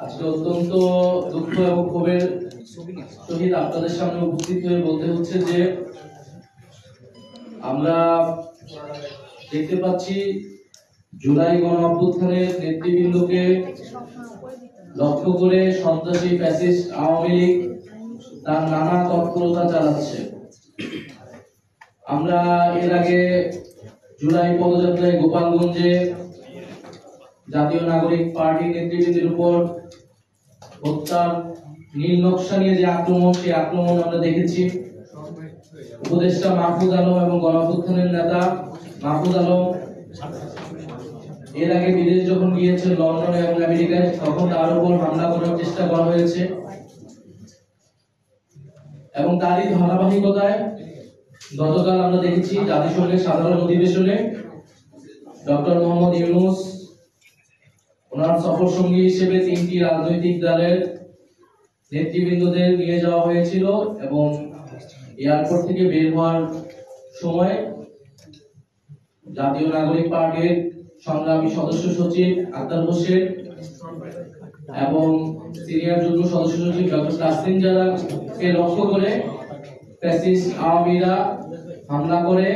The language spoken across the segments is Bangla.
আজকে অত্যন্ত দুঃখ এবং ক্ষোভের সহিত আপনাদের সামনে উপস্থিত হয়ে বলতে হচ্ছে যে আমরা দেখতে পাচ্ছি জুলাই গণ অভ্যুত্থানের নেতৃবৃন্দকে লক্ষ্য করে সন্ত্রাসী ফ্যাসিস্ট আওয়ামী লীগ তার নানা তৎপরতা চালাচ্ছে। আমরা এর আগে জুলাই পদযাত্রায় গোপালগঞ্জে জাতীয় নাগরিক পার্টির নেতৃবৃন্দের উপর হত্যার নীল নকশা নিয়ে যে আক্রমণ, সেই আক্রমণ আমরা দেখেছি। উপদেষ্টা মাহফুজ আলম এবং গণ অভ্যুত্থানের নেতা মাহফুজ আলম এর আগে বিদেশ যখন গিয়েছেন লন্ডনে এবং আমেরিকায়, তখন তার উপর হামলা করার চেষ্টা করা হয়েছে এবং তারই ধারাবাহিকতায় গতকাল আমরা দেখেছি জাতিসংঘের সাধারণ অধিবেশনে ডক্টর মোহাম্মদ ইউনূস ওনার সফর সঙ্গী হিসেবে 3টি রাজনৈতিক দলের নেতৃবৃন্দদের নিয়ে যাওয়া হয়েছিল এবং এয়ারপোর্ট থেকে বের হওয়ার সময় জাতীয় নাগরিক পার্টির সংগ্রামী সদস্য সচিব আক্তার হোসেন এবং সিনিয়র যুগ্ম সদস্য সচিব ডক্টর তাসলিম জারাকে লক্ষ্য করে ফ্যাসিস্ট আওয়ামীরা হামলা করে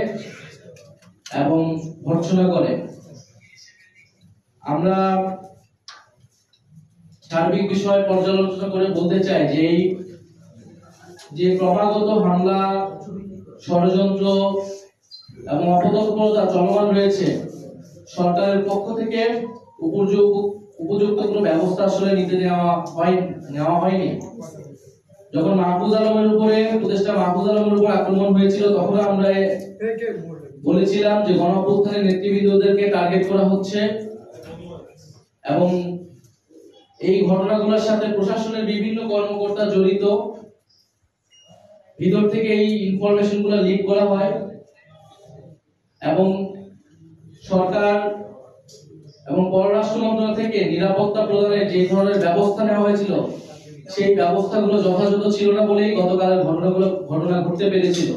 এবং ভর্ৎসনা করে। আমরা সার্বিক বিষয় পর্যালোচনা করে বলতে চাই যে এই যে ক্রমাগত হামলা, ষড়যন্ত্র এবং অপতৎপরতা চলমান রয়েছে, সরকারের পক্ষ থেকে উপযুক্ত কোনো ব্যবস্থা আসলে নেওয়া হয়নি। যখন মাহফুজ আলমের উপরে উপদেষ্টা মাহফুজ আলমের উপর আক্রমণ হয়েছিল, তখন আমরা বলেছিলাম যে গণ অভ্যুত্থানের নেতৃবৃন্দদেরকে টার্গেট করা হচ্ছে এবং এই ঘটনাগুলোর সাথে প্রশাসনের বিভিন্ন কর্মকর্তা জড়িত। ভিতর থেকে এই ইনফরমেশনগুলো লিক করা হয় এবং সরকার এবং পররাষ্ট্র মন্ত্রণালয় থেকে নিরাপত্তা প্রদানের যে ধরনের ব্যবস্থা নেওয়া হয়েছিল, সেই ব্যবস্থাগুলো যথাযথ ছিল না বলেই গতকালের ঘটনা ঘটতে পেরেছিল।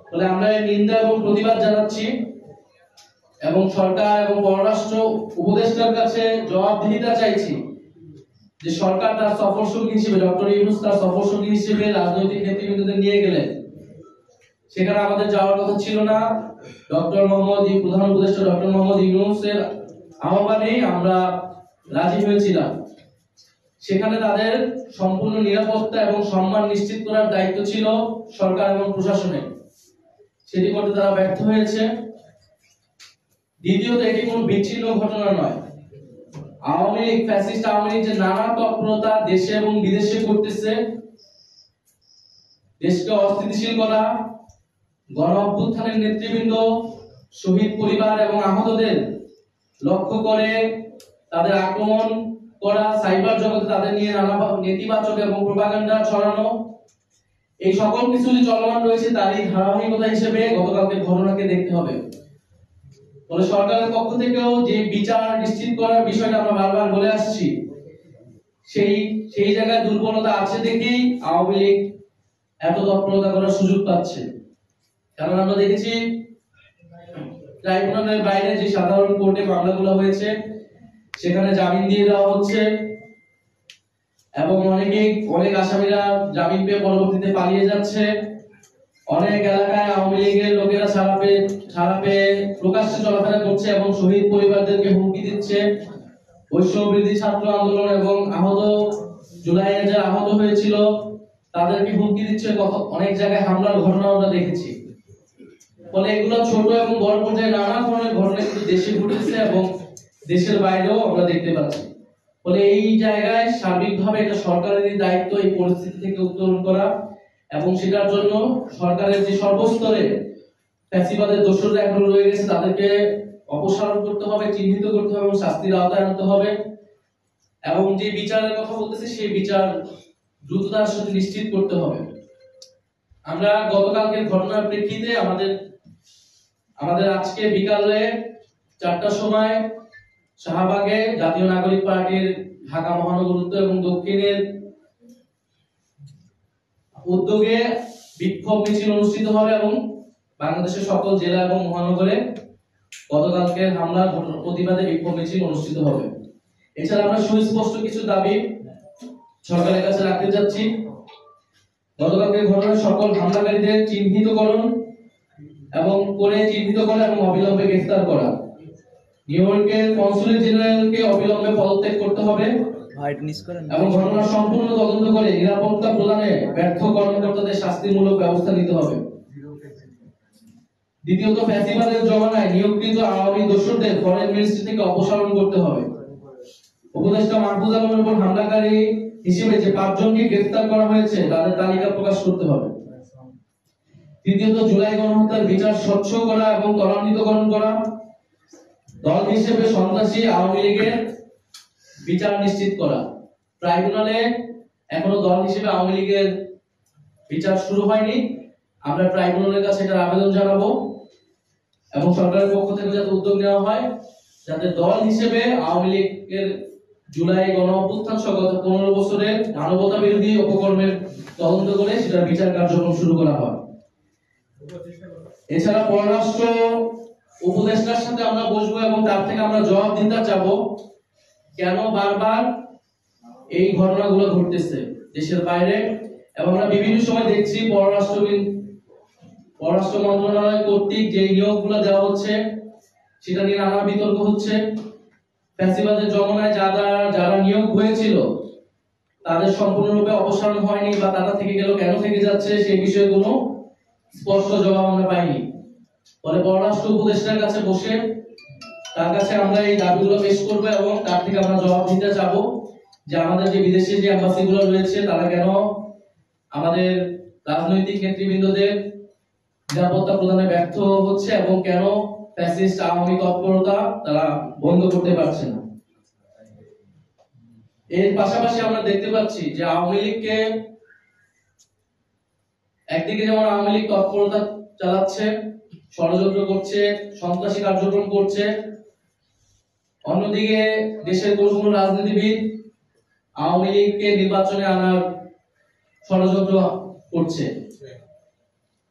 ফলে আমরা এর নিন্দা এবং প্রতিবাদ জানাচ্ছি এবং সরকার এবং পররাষ্ট্র উপদেষ্টার কাছে জবাবদিহিতা চাইছি যে সরকার তার সফর সঙ্গী হিসেবে ডক্টর ইউনূস তার সফর সঙ্গী হিসেবে রাজনৈতিক নেতৃবৃন্দদের নিয়ে গেলেন, সেখানে আমাদের যাওয়ার কথা ছিল না। প্রধান উপদেষ্টা ডক্টর মোহাম্মদ ইউনূসের আহ্বানে আমরা রাজি হয়েছিলাম। সেখানে তাদের সম্পূর্ণ নিরাপত্তা এবং সম্মান নিশ্চিত করার দায়িত্ব ছিল সরকার এবং প্রশাসনের, সেটি করতে তারা ব্যর্থ হয়েছে। দ্বিতীয়ত, এটি কোনো বিচ্ছিন্ন ঘটনা নয়। আওয়ামী লীগ, ফ্যাসিস্ট আওয়ামী লীগ যে নানা তৎপরতা দেশে এবং বিদেশে করতেছে, দেশকে অস্থিতিশীল করা, গণ অভ্যুত্থানের নেতৃবৃন্দ, শহীদ পরিবার এবং আহতদের লক্ষ্য করে তাদের আক্রমণ করা, সাইবার জগতে তাদের নিয়ে নানা নেতিবাচক এবং প্রোপাগান্ডা ছড়ানো, এই সকল কিছু যে চলমান রয়েছে, তারই ধারাবাহিকতা হিসেবে গতকালকে ঘটনাকে দেখতে হবে। ফলে সরকারের পক্ষ থেকেও যে বিচার নিশ্চিত করার বিষয়টা আমরা বারবার বলে আসছি, সেই জায়গায় দুর্বলতা আছে দেখেই আওয়ামী লীগ এত তৎপরতা করার সুযোগ পাচ্ছে। কারণ আমরা দেখেছি ট্রাইব্যুনালের বাইরে যে সাধারণ কোর্টে মামলাগুলো হয়েছে, সেখানে জামিন দিয়ে দেওয়া হচ্ছে এবং অনেক আসামিরা জামিন পেয়ে পরবর্তীতে পালিয়ে যাচ্ছে। অনেক এলাকায় আওয়ামী লীগের লোকেরা ছাড়া পেয়ে প্রকাশ্যে চলাফেরা করছে এবং শহীদ পরিবারদেরকে হুমকি দিচ্ছে। বৈষম্যবিরোধী ছাত্র আন্দোলন এবং জুলাইয়ে যারা আহত হয়েছিল তাদেরকে হুমকি দিচ্ছে। অনেক জায়গায় হামলার ঘটনা আমরা দেখেছি। ফলে এগুলো ছোট এবং বড় পর্যায়ে নানা ধরনের ঘটনা কিন্তু দেশে ঘটেছে এবং দেশের বাইরেও আমরা দেখতে পাচ্ছি। ফলে এই জায়গায় সার্বিকভাবে এটা সরকারেরই দায়িত্ব এই পরিস্থিতি থেকে উত্তরণ করা এবং সেটার জন্য সরকারের যে সর্বস্তরে ফ্যাসিবাদের দোষররা এখনো রয়ে গেছে, তাদেরকে অপসারণ করতে হবে, চিহ্নিত করতে হবে এবং শাস্তির আওতায় আনতে হবে এবং যে বিচারের কথা বলতেছে, সেই বিচার দ্রুততার সাথে নিশ্চিত করতে হবে। আমরা গতকালকের ঘটনার প্রেক্ষিতে আমাদের আজকে বিকালে 4টার সময় শাহবাগে জাতীয় নাগরিক পার্টির ঢাকা মহানগর উত্তর এবং দক্ষিণের উদ্যোগে বিক্ষোভ মিছিল অনুষ্ঠিত হবে এবং বাংলাদেশের সকল জেলা এবং মহানগরে গতকালকে হামলার প্রতিবাদে বিক্ষোভ মিছিল অনুষ্ঠিত হবে। এছাড়া আমরা সুস্পষ্ট কিছু দাবি সরকারের কাছে রাখতে যাচ্ছি। গতকালকের ঘটনায় সকল হামলাকারীদের চিহ্নিতকরণ এবং অবিলম্বে গ্রেফতার করা। নিউ ইয়র্কের কনসুলেট জেনারেলকে অবিলম্বে পদত্যাগ করতে হবে এবং ঘটনার সম্পূর্ণ তদন্ত করে নিরাপত্তা প্রদানে ব্যর্থ কর্মকর্তাদের শাস্তিমূলক ব্যবস্থা নিতে হবে। দ্বিতীয়ত, ফ্যাসিবাদের জমানায় নিয়োগকৃত আওয়ামী দোসরদের ফরেন মিনিস্ট্রি থেকে অপসারণ করতে হবে। উপদেষ্টা মাহফুজ আলমের উপর হামলাকারী হিসেবে যে 5 জনকে গ্রেফতার করা হয়েছে তাদের তালিকা প্রকাশ করতে হবে। তৃতীয়ত, জুলাই গণহত্যার বিচার স্বচ্ছ করা এবং ত্বরান্বিতকরণ করা। দল হিসেবে সন্ত্রাসী আওয়ামী লীগের বিচার নিশ্চিত করা। ট্রাইব্যুনালে এখনো দল হিসেবে আওয়ামী লীগের বিচার শুরু হয়নি। আমরা ট্রাইব্যুনালের কাছে এটার আবেদন জানাবো এবং সরকারের পক্ষ থেকে যাতে উদ্যোগ নেওয়া হয় যাতে দল হিসেবে আওয়ামী লীগের জুলাই গণ অভ্যুত্থান সহ গত 15 বছরের মানবতা বিরোধী অপকর্মের তদন্ত করে সেটার বিচার কার্যক্রম শুরু করা হয়। এছাড়া পররাষ্ট্র উপদেষ্টার সাথে আমরা বসবো এবং তার থেকে আমরা জবাব দিতে চাবো কেন বারবার এই ঘটনাগুলো ঘটতেছে দেশের বাইরে। এবং আমরা বিভিন্ন সময় দেখছি পররাষ্ট্র মন্ত্রণালয় কর্তৃক যে নিয়োগগুলো দেওয়া হচ্ছে সেটা নিয়ে নানা বিতর্ক হচ্ছে। ফ্যাসিবাদের জমানায় যারা নিয়োগ হয়েছিল তাদের সম্পূর্ণরূপে অপসারণ হয়নি বা তারা থেকে গেল, কেন থেকে যাচ্ছে সেই বিষয়ে কোনো স্পষ্ট জবাব আমরা পাইনি। ফলে পররাষ্ট্র উপদেষ্টার কাছে বসে তার কাছে আমরা এই দাবিগুলো পেশ করবো এবং তার থেকে আমরা জবাব দিতে চাবো যে আমাদের যে বিদেশি যে অ্যাম্বাসিগুলো রয়েছে তারা কেন আমাদের রাজনৈতিক নেতৃবৃন্দদের নিরাপত্তা প্রদানে ব্যর্থ হচ্ছে এবং কেন ফ্যাসিস্ট আওয়ামী তৎপরতা তারা বন্ধ করতে পারছে না। এর পাশাপাশি আমরা দেখতে পাচ্ছি যে আওয়ামী লীগকে একদিকে যেমন আওয়ামী লীগ তৎপরতা চালাচ্ছে, ষড়যন্ত্র করছে, সন্ত্রাসী কার্যক্রম করছে, অন্যদিকে দেশের কোনো রাজনীতিবিদ আওয়ামী লীগকে নির্বাচনে আনার ষড়যন্ত্র করছে।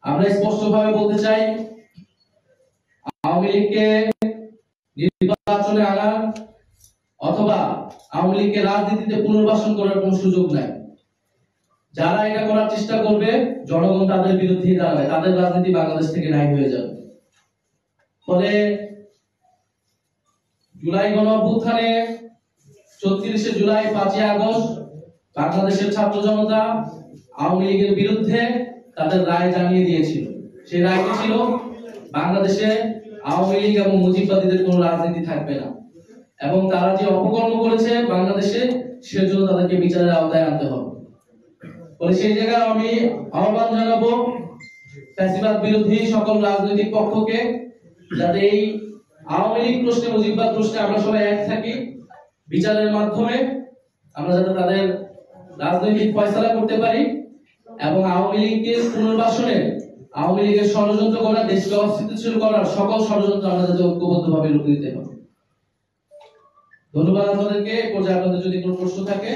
আমরা স্পষ্টভাবে বলতে চাই আওয়ামী লীগকে নির্বাচনে আনার অথবা আওয়ামী লীগকে রাজনীতিতে পুনর্বাসন করার কোনো সুযোগ নাই। যারা এটা করার চেষ্টা করবে জনগণ তাদের বিরুদ্ধেই দাঁড়াবে, তাদের রাজনীতি বাংলাদেশ থেকে নাই হয়ে যাবে। ফলে জুলাই গণ অভ্যুত্থানে 34শে জুলাই 5ই আগস্ট বাংলাদেশের ছাত্র জনতা আওয়ামী লীগের বিরুদ্ধে তাদের রায় জানিয়ে দিয়েছিল। সেই রায়টি ছিল বাংলাদেশে আওয়ামী লীগ এবং মুজিববাদীদের কোনো রাজনীতি থাকবে না এবং তারা যে অপকর্ম করেছে বাংলাদেশে সেজন্য তাদেরকে বিচারের আওতায় আনতে হবে। ফলে সেই জায়গায় আমি আহ্বান জানাবো ফ্যাসিবাদ বিরোধী সকল রাজনৈতিক পক্ষকে যাতে এই আওয়ামী লীগ প্রশ্নে মুজিববাদ প্রশ্নে আমরা সবাই এক থাকি, বিচারের মাধ্যমে আমরা যাতে তাদের রাজনৈতিক ফয়সালা করতে পারি এবং আওয়ামী লীগকে পুনর্বাসনে আওয়ামী লীগের ষড়যন্ত্র করা, দেশকে অস্থিতিশীল করার সকল ষড়যন্ত্র আমরা যাতে ঐক্যবদ্ধভাবে রুখে দিতে পারি। ধন্যবাদ আপনাদেরকে। পর্যায়ে আপনাদের যদি কোনো প্রশ্ন থাকে